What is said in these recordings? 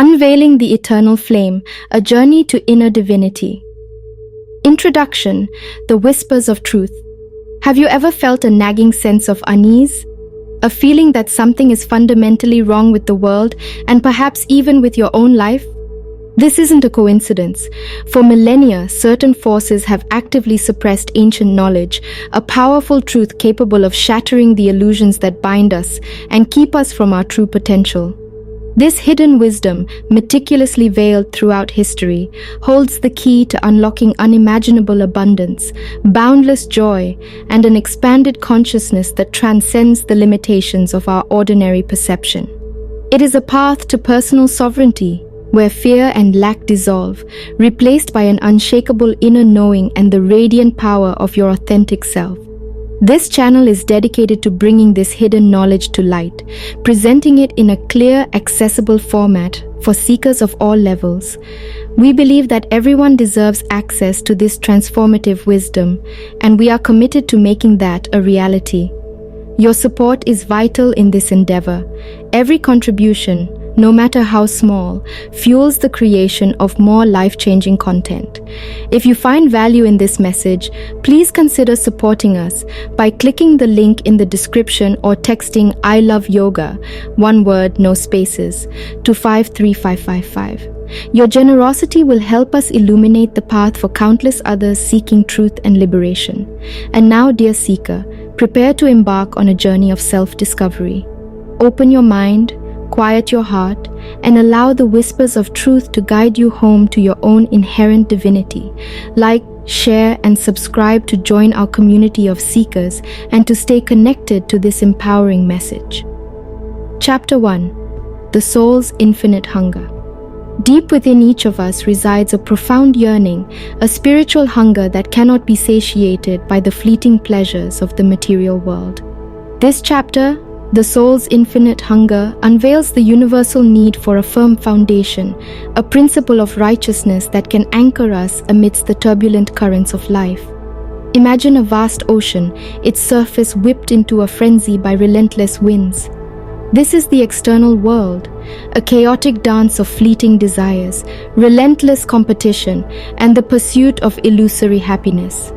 Unveiling the Eternal Flame, a journey to inner divinity. Introduction, the whispers of truth. Have you ever felt a nagging sense of unease? A feeling that something is fundamentally wrong with the world and perhaps even with your own life? This isn't a coincidence. For millennia, certain forces have actively suppressed ancient knowledge, a powerful truth capable of shattering the illusions that bind us and keep us from our true potential. This hidden wisdom, meticulously veiled throughout history, holds the key to unlocking unimaginable abundance, boundless joy, and an expanded consciousness that transcends the limitations of our ordinary perception. It is a path to personal sovereignty, where fear and lack dissolve, replaced by an unshakable inner knowing and the radiant power of your authentic self. This channel is dedicated to bringing this hidden knowledge to light, presenting it in a clear, accessible format for seekers of all levels. We believe that everyone deserves access to this transformative wisdom, and we are committed to making that a reality. Your support is vital in this endeavor. Every contribution, no matter how small, fuels the creation of more life-changing content. If you find value in this message, please consider supporting us by clicking the link in the description or texting "I love yoga," one word, no spaces, to 53555. Your generosity will help us illuminate the path for countless others seeking truth and liberation. And now, dear seeker, prepare to embark on a journey of self-discovery. Open your mind, quiet your heart, and allow the whispers of truth to guide you home to your own inherent divinity. Like, share, and subscribe to join our community of seekers and to stay connected to this empowering message. Chapter 1. The Soul's Infinite Hunger. Deep within each of us resides a profound yearning, a spiritual hunger that cannot be satiated by the fleeting pleasures of the material world. This chapter, The Soul's Infinite Hunger, unveils the universal need for a firm foundation, a principle of righteousness that can anchor us amidst the turbulent currents of life. Imagine a vast ocean, its surface whipped into a frenzy by relentless winds. This is the external world, a chaotic dance of fleeting desires, relentless competition, and the pursuit of illusory happiness.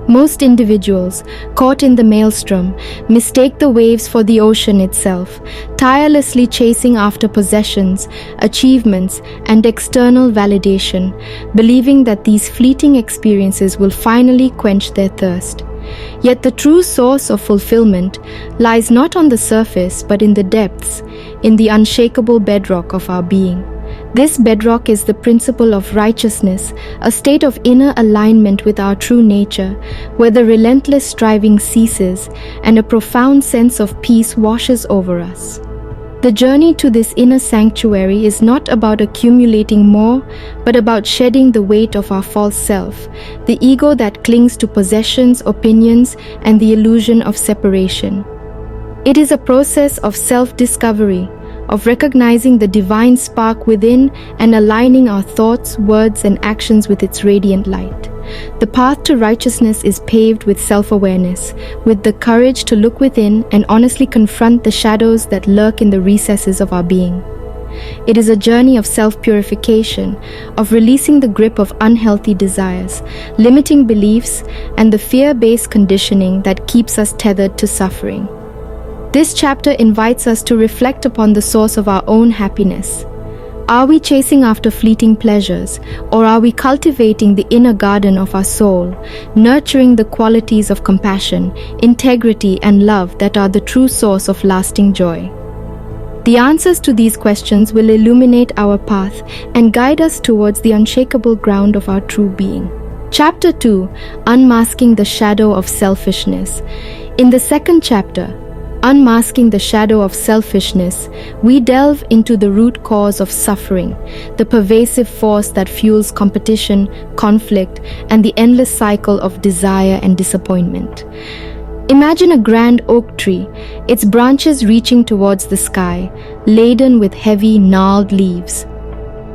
Most individuals, caught in the maelstrom, mistake the waves for the ocean itself, tirelessly chasing after possessions, achievements, and external validation, believing that these fleeting experiences will finally quench their thirst. Yet the true source of fulfillment lies not on the surface but in the depths, in the unshakable bedrock of our being. This bedrock is the principle of righteousness, a state of inner alignment with our true nature, where the relentless striving ceases and a profound sense of peace washes over us. The journey to this inner sanctuary is not about accumulating more, but about shedding the weight of our false self, the ego that clings to possessions, opinions, and the illusion of separation. It is a process of self-discovery, of recognizing the divine spark within and aligning our thoughts, words, and actions with its radiant light. The path to righteousness is paved with self-awareness, with the courage to look within and honestly confront the shadows that lurk in the recesses of our being. It is a journey of self-purification, of releasing the grip of unhealthy desires, limiting beliefs, and the fear-based conditioning that keeps us tethered to suffering. This chapter invites us to reflect upon the source of our own happiness. Are we chasing after fleeting pleasures, or are we cultivating the inner garden of our soul, nurturing the qualities of compassion, integrity, and love that are the true source of lasting joy? The answers to these questions will illuminate our path and guide us towards the unshakable ground of our true being. Chapter 2. Unmasking the Shadow of Selfishness. In the second chapter, Unmasking the Shadow of Selfishness, we delve into the root cause of suffering, the pervasive force that fuels competition, conflict, and the endless cycle of desire and disappointment. Imagine a grand oak tree, its branches reaching towards the sky, laden with heavy, gnarled leaves.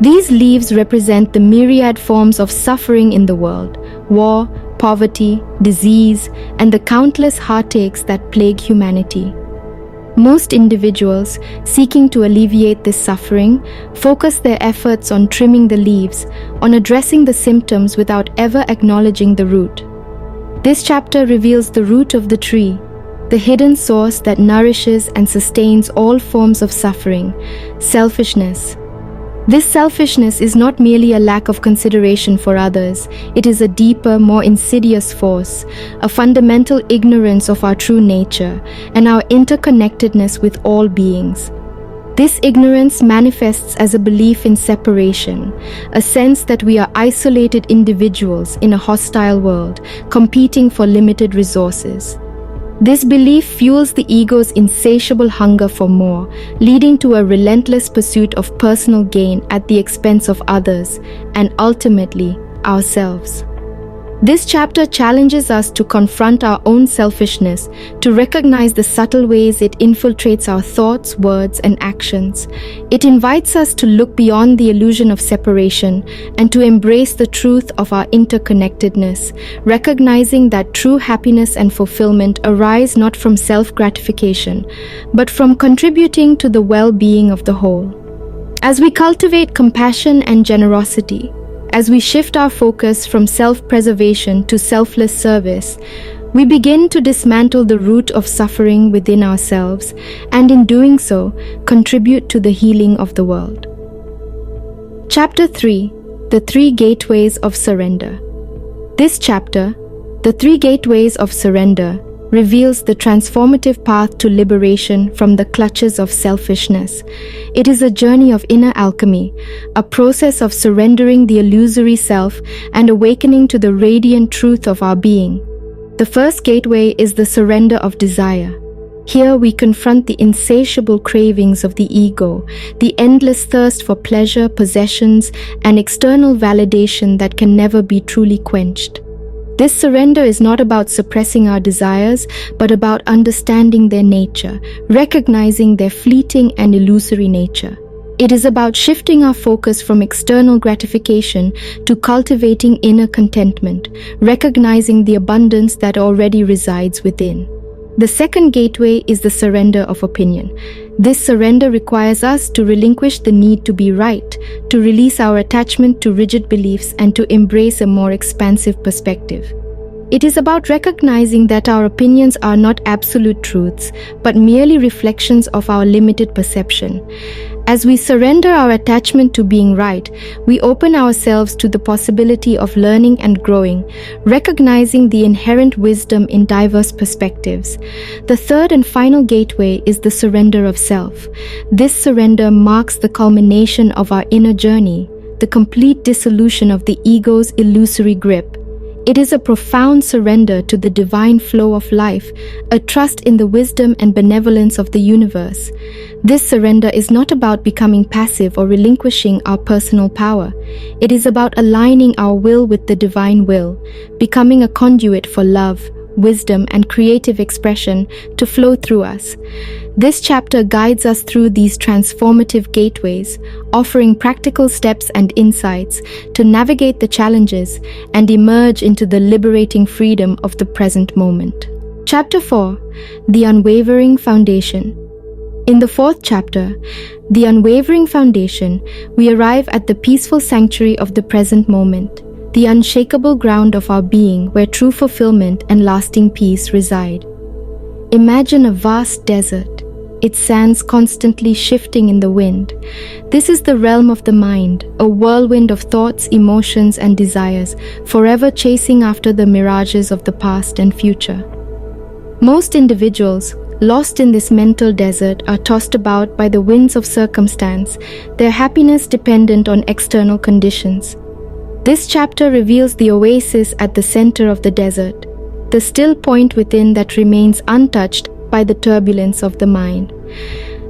These leaves represent the myriad forms of suffering in the world: war, poverty, disease, and the countless heartaches that plague humanity. Most individuals, seeking to alleviate this suffering, focus their efforts on trimming the leaves, on addressing the symptoms without ever acknowledging the root. This chapter reveals the root of the tree, the hidden source that nourishes and sustains all forms of suffering: selfishness. This selfishness is not merely a lack of consideration for others, it is a deeper, more insidious force, a fundamental ignorance of our true nature and our interconnectedness with all beings. This ignorance manifests as a belief in separation, a sense that we are isolated individuals in a hostile world, competing for limited resources. This belief fuels the ego's insatiable hunger for more, leading to a relentless pursuit of personal gain at the expense of others, and ultimately, ourselves. This chapter challenges us to confront our own selfishness, to recognize the subtle ways it infiltrates our thoughts, words, and actions. It invites us to look beyond the illusion of separation and to embrace the truth of our interconnectedness, recognizing that true happiness and fulfillment arise not from self-gratification, but from contributing to the well-being of the whole. As we cultivate compassion and generosity, as we shift our focus from self-preservation to selfless service, we begin to dismantle the root of suffering within ourselves and in doing so, contribute to the healing of the world. Chapter 3: The Three Gateways of Surrender. This chapter, The Three Gateways of Surrender, reveals the transformative path to liberation from the clutches of selfishness. It is a journey of inner alchemy, a process of surrendering the illusory self and awakening to the radiant truth of our being. The first gateway is the surrender of desire. Here we confront the insatiable cravings of the ego, the endless thirst for pleasure, possessions, and external validation that can never be truly quenched. This surrender is not about suppressing our desires, but about understanding their nature, recognizing their fleeting and illusory nature. It is about shifting our focus from external gratification to cultivating inner contentment, recognizing the abundance that already resides within. The second gateway is the surrender of opinion. This surrender requires us to relinquish the need to be right, to release our attachment to rigid beliefs, and to embrace a more expansive perspective. It is about recognizing that our opinions are not absolute truths, but merely reflections of our limited perception. As we surrender our attachment to being right, we open ourselves to the possibility of learning and growing, recognizing the inherent wisdom in diverse perspectives. The third and final gateway is the surrender of self. This surrender marks the culmination of our inner journey, the complete dissolution of the ego's illusory grip. It is a profound surrender to the divine flow of life, a trust in the wisdom and benevolence of the universe. This surrender is not about becoming passive or relinquishing our personal power. It is about aligning our will with the divine will, becoming a conduit for love, wisdom, and creative expression to flow through us. This chapter guides us through these transformative gateways, offering practical steps and insights to navigate the challenges and emerge into the liberating freedom of the present moment. Chapter 4: The Unwavering Foundation. In the fourth chapter, The Unwavering Foundation, we arrive at the peaceful sanctuary of the present moment, the unshakable ground of our being where true fulfillment and lasting peace reside. Imagine a vast desert, its sands constantly shifting in the wind. This is the realm of the mind, a whirlwind of thoughts, emotions, and desires, forever chasing after the mirages of the past and future. Most individuals, lost in this mental desert, are tossed about by the winds of circumstance, their happiness dependent on external conditions. This chapter reveals the oasis at the center of the desert, the still point within that remains untouched by the turbulence of the mind.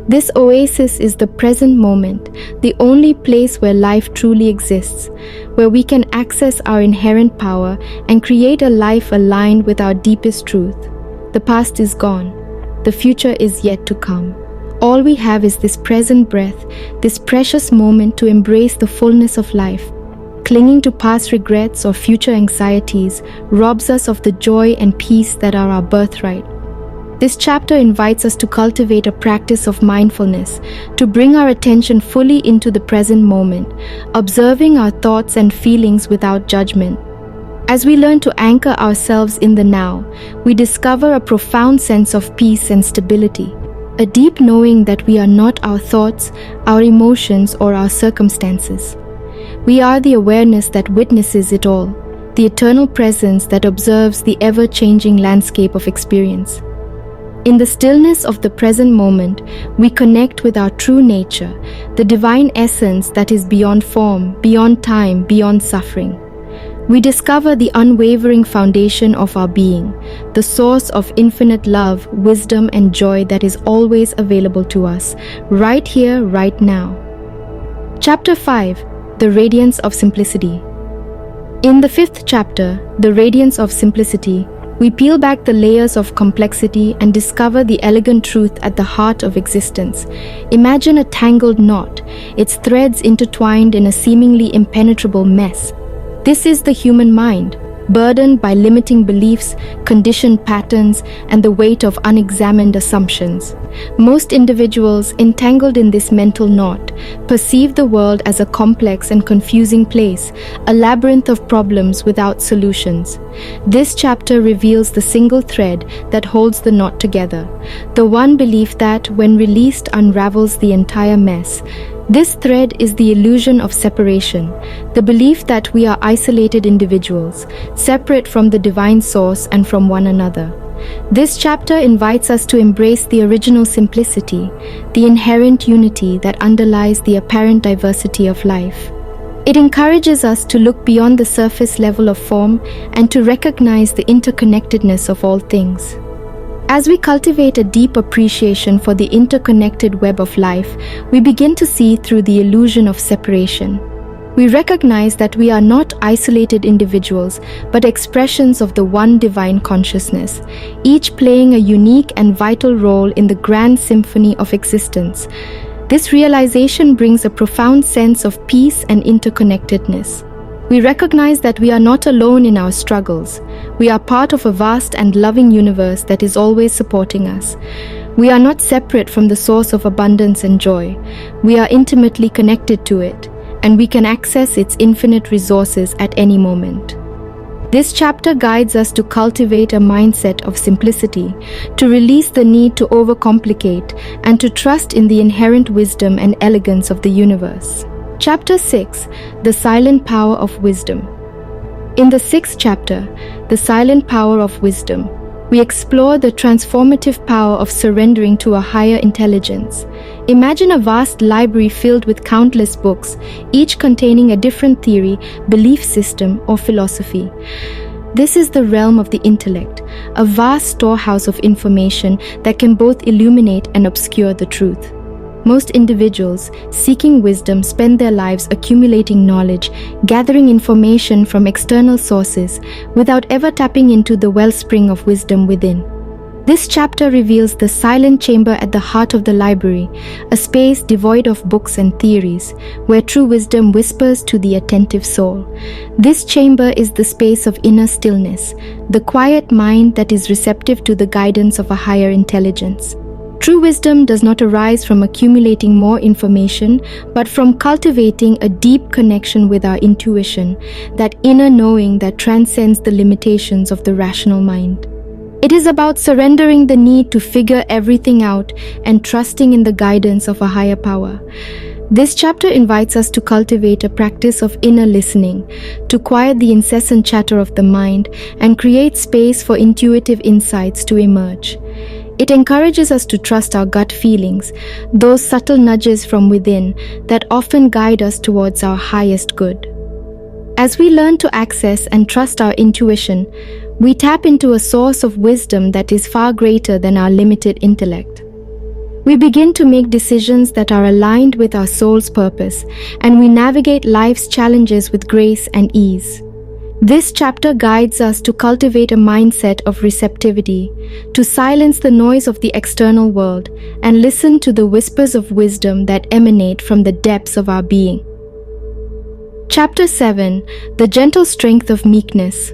This oasis is the present moment, the only place where life truly exists, where we can access our inherent power and create a life aligned with our deepest truth. The past is gone. The future is yet to come. All we have is this present breath, this precious moment to embrace the fullness of life. Clinging to past regrets or future anxieties robs us of the joy and peace that are our birthright. This chapter invites us to cultivate a practice of mindfulness, to bring our attention fully into the present moment, observing our thoughts and feelings without judgment. As we learn to anchor ourselves in the now, we discover a profound sense of peace and stability, a deep knowing that we are not our thoughts, our emotions, or our circumstances. We are the awareness that witnesses it all, the eternal presence that observes the ever-changing landscape of experience. In the stillness of the present moment, we connect with our true nature, the divine essence that is beyond form, beyond time, beyond suffering. We discover the unwavering foundation of our being, the source of infinite love, wisdom, and joy that is always available to us, right here, right now. Chapter 5: The Radiance of Simplicity. In the 5th chapter, The Radiance of Simplicity, we peel back the layers of complexity and discover the elegant truth at the heart of existence. Imagine a tangled knot, its threads intertwined in a seemingly impenetrable mess. This is the human mind, burdened by limiting beliefs, conditioned patterns, and the weight of unexamined assumptions. Most individuals entangled in this mental knot perceive the world as a complex and confusing place, a labyrinth of problems without solutions. This chapter reveals the single thread that holds the knot together, the one belief that, when released, unravels the entire mess. This thread is the illusion of separation, the belief that we are isolated individuals, separate from the divine source and from one another. This chapter invites us to embrace the original simplicity, the inherent unity that underlies the apparent diversity of life. It encourages us to look beyond the surface level of form and to recognize the interconnectedness of all things. As we cultivate a deep appreciation for the interconnected web of life, we begin to see through the illusion of separation. We recognize that we are not isolated individuals, but expressions of the one divine consciousness, each playing a unique and vital role in the grand symphony of existence. This realization brings a profound sense of peace and interconnectedness. We recognize that we are not alone in our struggles. We are part of a vast and loving universe that is always supporting us. We are not separate from the source of abundance and joy. We are intimately connected to it, and we can access its infinite resources at any moment. This chapter guides us to cultivate a mindset of simplicity, to release the need to overcomplicate, and to trust in the inherent wisdom and elegance of the universe. Chapter 6: The Silent Power of Wisdom. In the 6th chapter, The Silent Power of Wisdom, we explore the transformative power of surrendering to a higher intelligence. Imagine a vast library filled with countless books, each containing a different theory, belief system, or philosophy. This is the realm of the intellect, a vast storehouse of information that can both illuminate and obscure the truth. Most individuals seeking wisdom spend their lives accumulating knowledge, gathering information from external sources, without ever tapping into the wellspring of wisdom within. This chapter reveals the silent chamber at the heart of the library, a space devoid of books and theories, where true wisdom whispers to the attentive soul. This chamber is the space of inner stillness, the quiet mind that is receptive to the guidance of a higher intelligence. True wisdom does not arise from accumulating more information, but from cultivating a deep connection with our intuition, that inner knowing that transcends the limitations of the rational mind. It is about surrendering the need to figure everything out and trusting in the guidance of a higher power. This chapter invites us to cultivate a practice of inner listening, to quiet the incessant chatter of the mind and create space for intuitive insights to emerge. It encourages us to trust our gut feelings, those subtle nudges from within that often guide us towards our highest good. As we learn to access and trust our intuition, we tap into a source of wisdom that is far greater than our limited intellect. We begin to make decisions that are aligned with our soul's purpose, and we navigate life's challenges with grace and ease. This chapter guides us to cultivate a mindset of receptivity, to silence the noise of the external world and listen to the whispers of wisdom that emanate from the depths of our being. Chapter 7: The Gentle Strength of Meekness.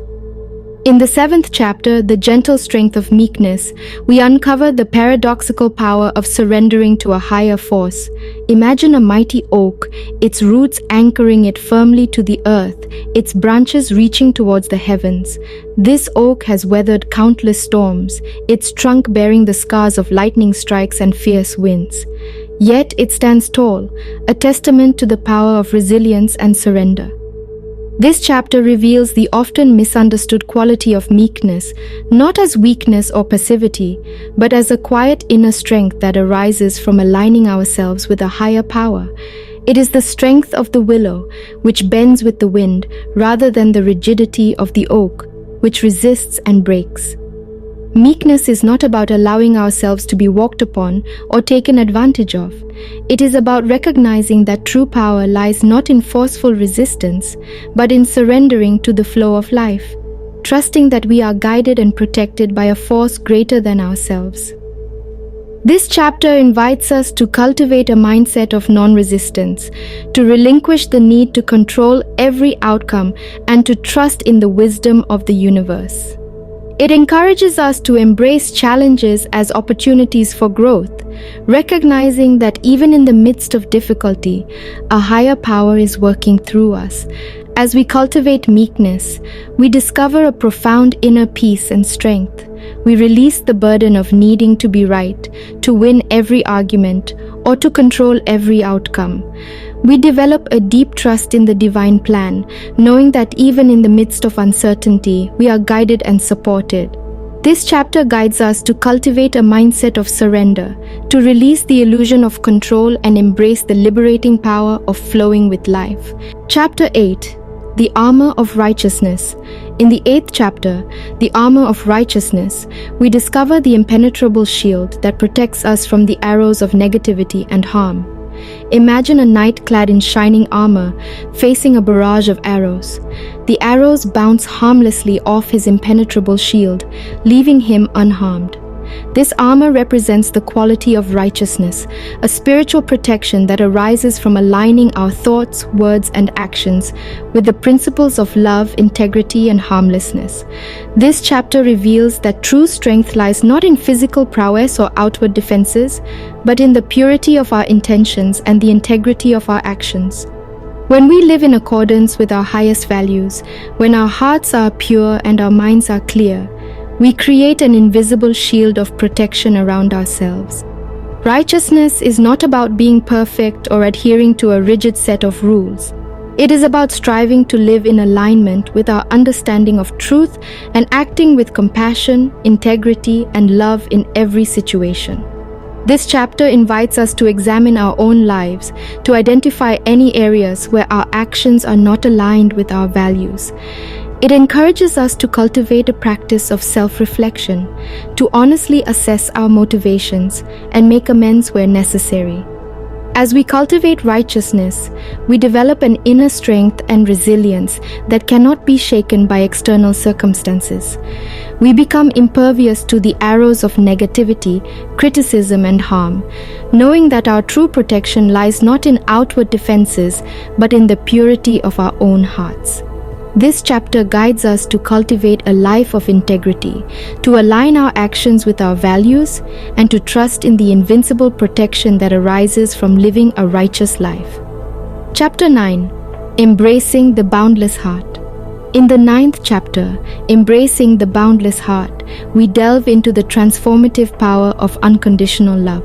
In the 7th chapter, The Gentle Strength of Meekness, we uncover the paradoxical power of surrendering to a higher force. Imagine a mighty oak, its roots anchoring it firmly to the earth, its branches reaching towards the heavens. This oak has weathered countless storms, its trunk bearing the scars of lightning strikes and fierce winds. Yet it stands tall, a testament to the power of resilience and surrender. This chapter reveals the often misunderstood quality of meekness, not as weakness or passivity, but as a quiet inner strength that arises from aligning ourselves with a higher power. It is the strength of the willow, which bends with the wind, rather than the rigidity of the oak, which resists and breaks. Meekness is not about allowing ourselves to be walked upon or taken advantage of. It is about recognizing that true power lies not in forceful resistance, but in surrendering to the flow of life, trusting that we are guided and protected by a force greater than ourselves. This chapter invites us to cultivate a mindset of non-resistance, to relinquish the need to control every outcome, and to trust in the wisdom of the universe. It encourages us to embrace challenges as opportunities for growth, recognizing that even in the midst of difficulty, a higher power is working through us. As we cultivate meekness, we discover a profound inner peace and strength. We release the burden of needing to be right, to win every argument, or to control every outcome. We develop a deep trust in the divine plan, knowing that even in the midst of uncertainty, we are guided and supported. This chapter guides us to cultivate a mindset of surrender, to release the illusion of control and embrace the liberating power of flowing with life. Chapter 8. The Armor of Righteousness. In the 8th chapter, The Armor of Righteousness, we discover the impenetrable shield that protects us from the arrows of negativity and harm. Imagine a knight clad in shining armor, facing a barrage of arrows. The arrows bounce harmlessly off his impenetrable shield, leaving him unharmed. This armor represents the quality of righteousness, a spiritual protection that arises from aligning our thoughts, words, and actions with the principles of love, integrity, and harmlessness. This chapter reveals that true strength lies not in physical prowess or outward defenses, but in the purity of our intentions and the integrity of our actions. When we live in accordance with our highest values, when our hearts are pure and our minds are clear, we create an invisible shield of protection around ourselves. Righteousness is not about being perfect or adhering to a rigid set of rules. It is about striving to live in alignment with our understanding of truth and acting with compassion, integrity, and love in every situation. This chapter invites us to examine our own lives, to identify any areas where our actions are not aligned with our values. It encourages us to cultivate a practice of self-reflection, to honestly assess our motivations and make amends where necessary. As we cultivate righteousness, we develop an inner strength and resilience that cannot be shaken by external circumstances. We become impervious to the arrows of negativity, criticism, and harm, knowing that our true protection lies not in outward defenses, but in the purity of our own hearts. This chapter guides us to cultivate a life of integrity, to align our actions with our values, and to trust in the invincible protection that arises from living a righteous life. Chapter 9. Embracing the Boundless Heart. In the 9th chapter, Embracing the Boundless Heart, we delve into the transformative power of unconditional love.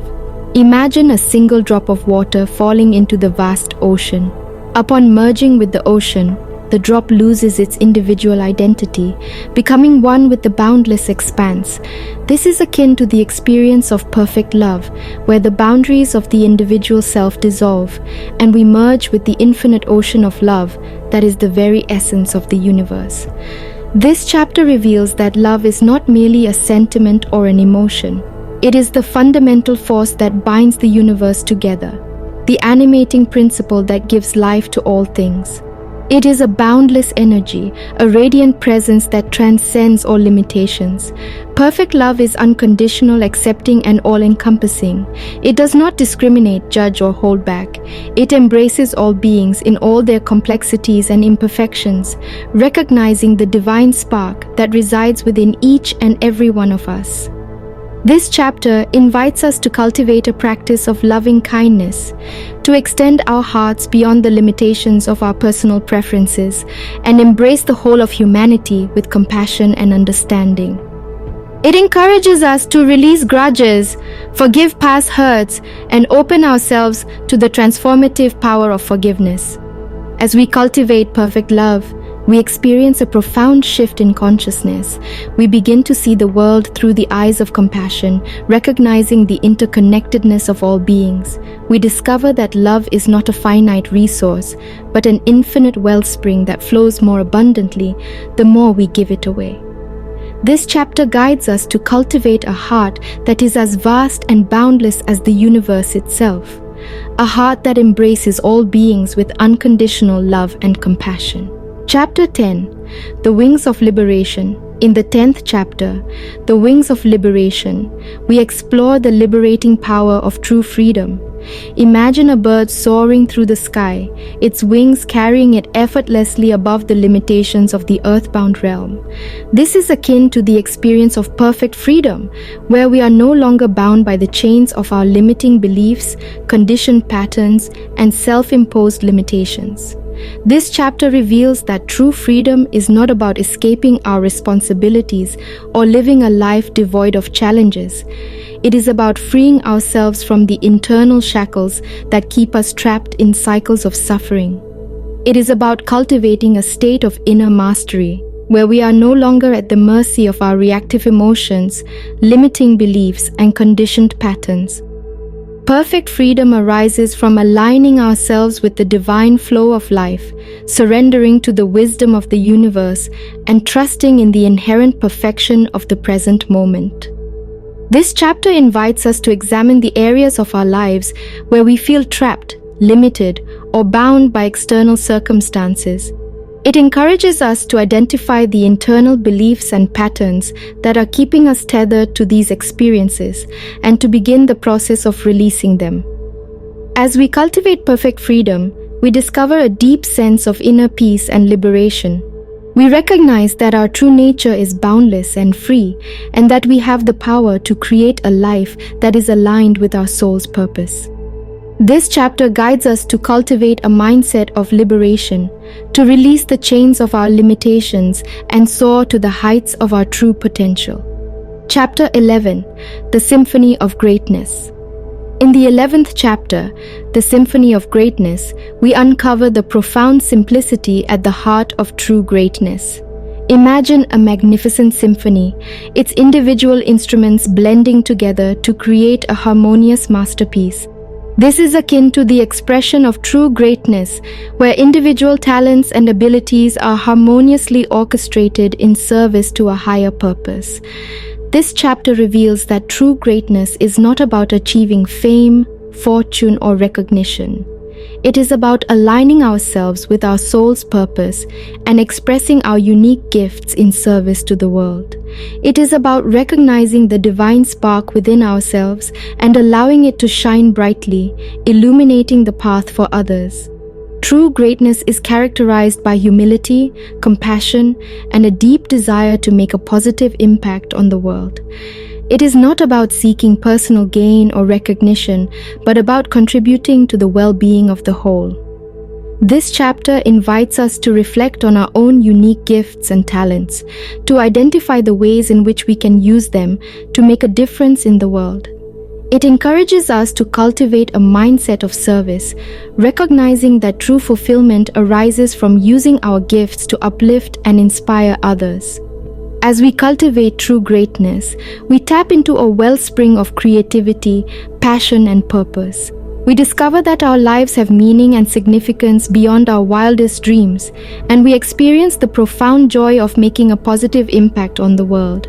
Imagine a single drop of water falling into the vast ocean. Upon merging with the ocean, the drop loses its individual identity, becoming one with the boundless expanse. This is akin to the experience of perfect love, where the boundaries of the individual self dissolve, and we merge with the infinite ocean of love that is the very essence of the universe. This chapter reveals that love is not merely a sentiment or an emotion. It is the fundamental force that binds the universe together, the animating principle that gives life to all things. It is a boundless energy, a radiant presence that transcends all limitations. Perfect love is unconditional, accepting, and all-encompassing. It does not discriminate, judge, or hold back. It embraces all beings in all their complexities and imperfections, recognizing the divine spark that resides within each and every one of us. This chapter invites us to cultivate a practice of loving kindness, to extend our hearts beyond the limitations of our personal preferences, and embrace the whole of humanity with compassion and understanding. It encourages us to release grudges, forgive past hurts, and open ourselves to the transformative power of forgiveness. As we cultivate perfect love, we experience a profound shift in consciousness. We begin to see the world through the eyes of compassion, recognizing the interconnectedness of all beings. We discover that love is not a finite resource, but an infinite wellspring that flows more abundantly the more we give it away. This chapter guides us to cultivate a heart that is as vast and boundless as the universe itself, a heart that embraces all beings with unconditional love and compassion. Chapter 10. The Wings of Liberation. In the 10th chapter, The Wings of Liberation, we explore the liberating power of true freedom. Imagine a bird soaring through the sky, its wings carrying it effortlessly above the limitations of the earthbound realm. This is akin to the experience of perfect freedom, where we are no longer bound by the chains of our limiting beliefs, conditioned patterns, and self-imposed limitations. This chapter reveals that true freedom is not about escaping our responsibilities or living a life devoid of challenges. It is about freeing ourselves from the internal shackles that keep us trapped in cycles of suffering. It is about cultivating a state of inner mastery, where we are no longer at the mercy of our reactive emotions, limiting beliefs, and conditioned patterns. Perfect freedom arises from aligning ourselves with the divine flow of life, surrendering to the wisdom of the universe, and trusting in the inherent perfection of the present moment. This chapter invites us to examine the areas of our lives where we feel trapped, limited, or bound by external circumstances. It encourages us to identify the internal beliefs and patterns that are keeping us tethered to these experiences and to begin the process of releasing them. As we cultivate perfect freedom, we discover a deep sense of inner peace and liberation. We recognize that our true nature is boundless and free, and that we have the power to create a life that is aligned with our soul's purpose. This chapter guides us to cultivate a mindset of liberation, to release the chains of our limitations and soar to the heights of our true potential. Chapter 11. The Symphony of Greatness. In the 11th chapter, The Symphony of Greatness, we uncover the profound simplicity at the heart of true greatness. Imagine a magnificent symphony, its individual instruments blending together to create a harmonious masterpiece. This is akin to the expression of true greatness, where individual talents and abilities are harmoniously orchestrated in service to a higher purpose. This chapter reveals that true greatness is not about achieving fame, fortune, or recognition. It is about aligning ourselves with our soul's purpose and expressing our unique gifts in service to the world. It is about recognizing the divine spark within ourselves and allowing it to shine brightly, illuminating the path for others. True greatness is characterized by humility, compassion, and a deep desire to make a positive impact on the world. It is not about seeking personal gain or recognition, but about contributing to the well-being of the whole. This chapter invites us to reflect on our own unique gifts and talents, to identify the ways in which we can use them to make a difference in the world. It encourages us to cultivate a mindset of service, recognizing that true fulfillment arises from using our gifts to uplift and inspire others. As we cultivate true greatness, we tap into a wellspring of creativity, passion, and purpose. We discover that our lives have meaning and significance beyond our wildest dreams, and we experience the profound joy of making a positive impact on the world.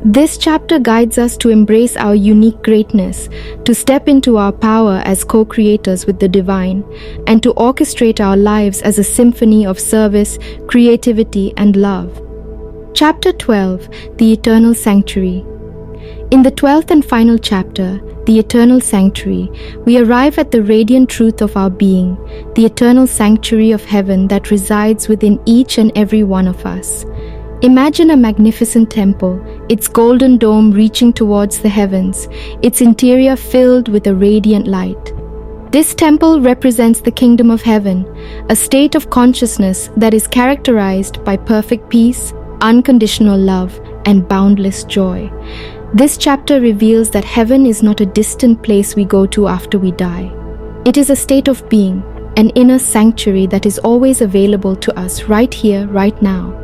This chapter guides us to embrace our unique greatness, to step into our power as co-creators with the divine, and to orchestrate our lives as a symphony of service, creativity, and love. Chapter 12, The Eternal Sanctuary. In the 12th and final chapter, The Eternal Sanctuary, we arrive at the radiant truth of our being, the eternal sanctuary of heaven that resides within each and every one of us. Imagine a magnificent temple, its golden dome reaching towards the heavens, its interior filled with a radiant light. This temple represents the kingdom of heaven, a state of consciousness that is characterized by perfect peace, unconditional love, and boundless joy. This chapter reveals that heaven is not a distant place we go to after we die. It is a state of being, an inner sanctuary that is always available to us right here, right now.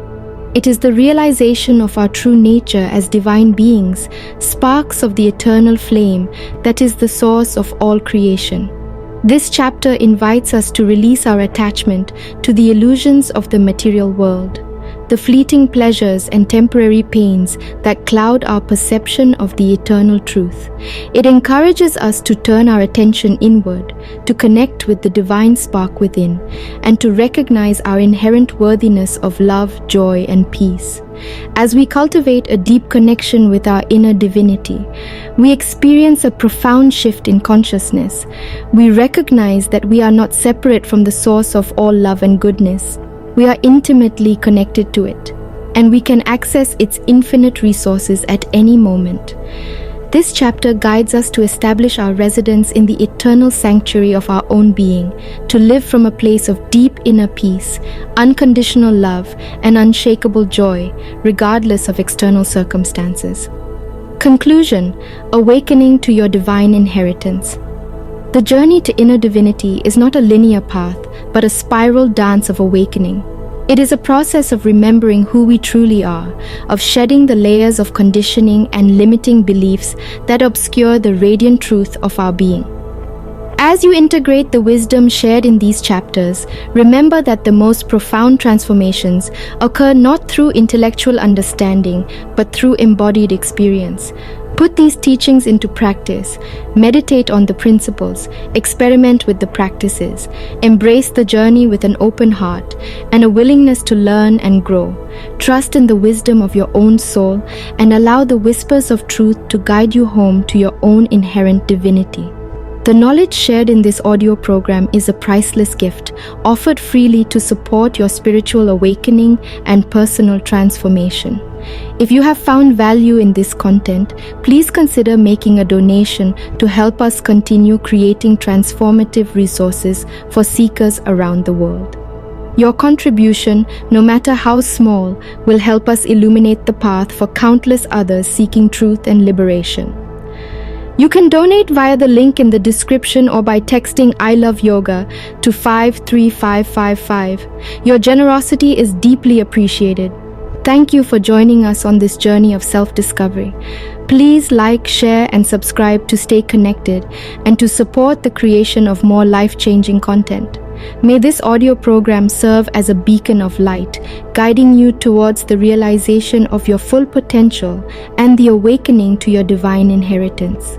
It is the realization of our true nature as divine beings, sparks of the eternal flame that is the source of all creation. This chapter invites us to release our attachment to the illusions of the material world, the fleeting pleasures and temporary pains that cloud our perception of the eternal truth. It encourages us to turn our attention inward, to connect with the divine spark within, and to recognize our inherent worthiness of love, joy, and peace. As we cultivate a deep connection with our inner divinity, we experience a profound shift in consciousness. We recognize that we are not separate from the source of all love and goodness. We are intimately connected to it, and we can access its infinite resources at any moment. This chapter guides us to establish our residence in the eternal sanctuary of our own being, to live from a place of deep inner peace, unconditional love, and unshakable joy, regardless of external circumstances. Conclusion: Awakening to your divine inheritance. The journey to inner divinity is not a linear path, but a spiral dance of awakening. It is a process of remembering who we truly are, of shedding the layers of conditioning and limiting beliefs that obscure the radiant truth of our being. As you integrate the wisdom shared in these chapters, remember that the most profound transformations occur not through intellectual understanding, but through embodied experience. Put these teachings into practice, meditate on the principles, experiment with the practices, embrace the journey with an open heart and a willingness to learn and grow. Trust in the wisdom of your own soul and allow the whispers of truth to guide you home to your own inherent divinity. The knowledge shared in this audio program is a priceless gift, offered freely to support your spiritual awakening and personal transformation. If you have found value in this content, please consider making a donation to help us continue creating transformative resources for seekers around the world. Your contribution, no matter how small, will help us illuminate the path for countless others seeking truth and liberation. You can donate via the link in the description or by texting I Love Yoga to 53555. Your generosity is deeply appreciated. Thank you for joining us on this journey of self-discovery. Please like, share, and subscribe to stay connected and to support the creation of more life-changing content. May this audio program serve as a beacon of light, guiding you towards the realization of your full potential and the awakening to your divine inheritance.